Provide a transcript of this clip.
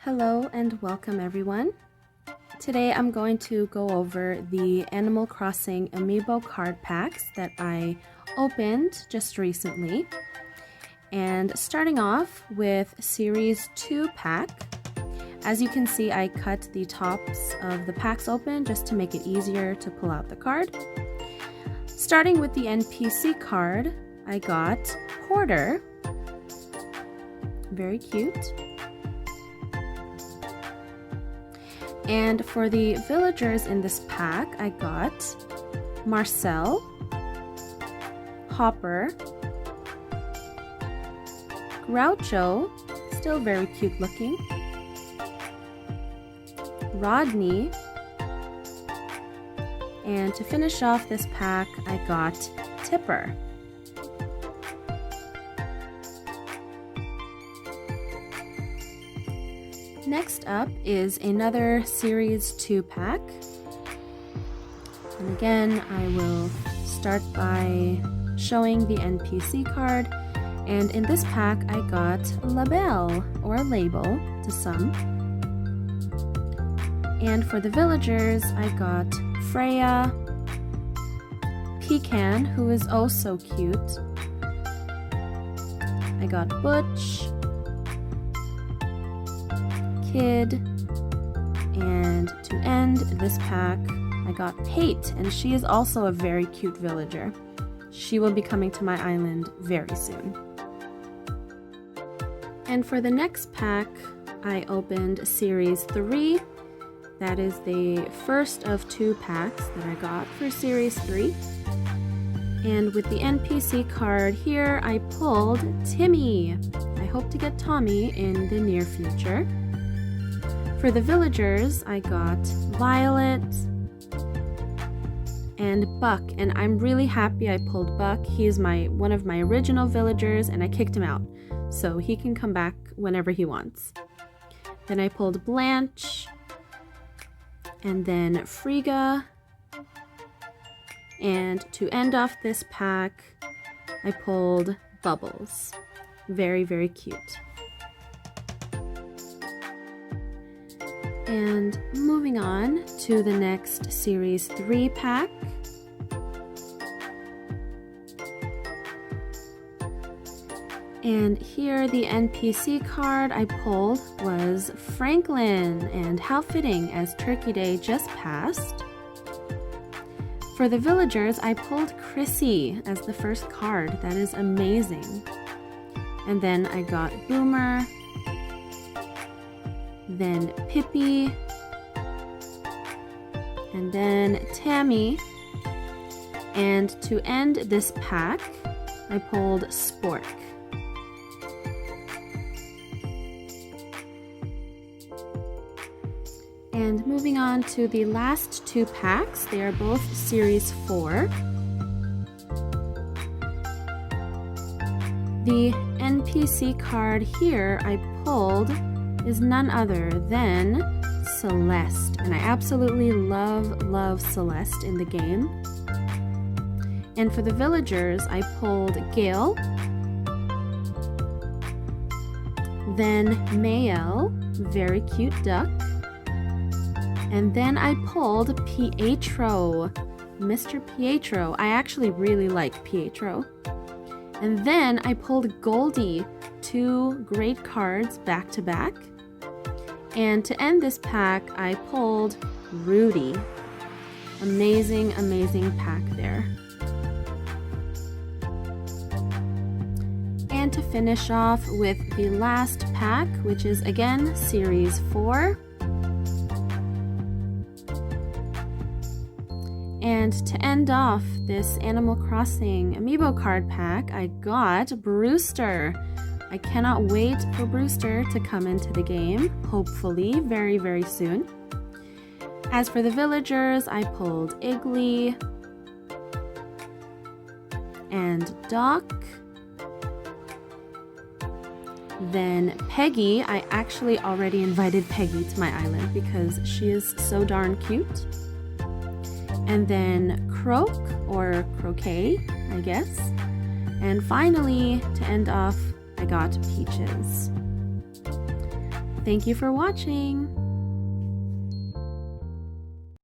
Hello and welcome everyone. Today I'm going to go over the Animal Crossing Amiibo card packs that I opened just recently. And starting off with Series 2 pack. As you can see, I cut the tops of the packs open just to make it easier to pull out the card. Starting with the NPC card, I got Porter. Very cute. And for the villagers in this pack, I got Marcel, Hopper, Groucho, still very cute looking, Rodney, and to finish off this pack, I got Tipper. Next up is another Series 2 pack. And again, I will start by showing the NPC card. And in this pack, I got Label, or Label to some. And for the villagers, I got Freya, Pecan, who is oh so cute. I got Butch, Kid, and to end this pack I got Pate, and she is also a very cute villager. She will be coming to my island very soon. And for the next pack I opened Series 3. That is the first of 2 packs that I got for Series 3. And with the NPC card here I pulled Timmy. I hope to get Tommy in the near future. For the villagers, I got Violet and Buck, and I'm really happy I pulled Buck. He's one of my original villagers, and I kicked him out, so he can come back whenever he wants. Then I pulled Blanche, and then Frigga, and to end off this pack, I pulled Bubbles. Very, very cute. And moving on to the next Series 3 pack. And here the NPC card I pulled was Franklin, and how fitting as Turkey Day just passed. For the villagers, I pulled Chrissy as the first card. That is amazing. And then I got Boomer, then Pippi, and then Tammy, and to end this pack I pulled Spork. And moving on to the last 2 packs, they are both Series 4. The NPC card here I pulled is none other than Celeste, and I absolutely love Celeste in the game. And for the villagers, I pulled Gale, then Mael, very cute duck, and then I pulled Pietro, Mr. Pietro. I actually really like Pietro. And then I pulled Goldie, 2 great cards back to back. And to end this pack, I pulled Rudy. Amazing, amazing pack there. And to finish off with the last pack, which is again Series 4. And to end off this Animal Crossing Amiibo card pack, I got Brewster. I cannot wait for Brewster to come into the game, hopefully very, very soon. As for the villagers, I pulled Iggly and Doc. Then Peggy. I actually already invited Peggy to my island because she is so darn cute. And then Croak, or Croquet, I guess. And finally, to end off, I got Peaches. Thank you for watching!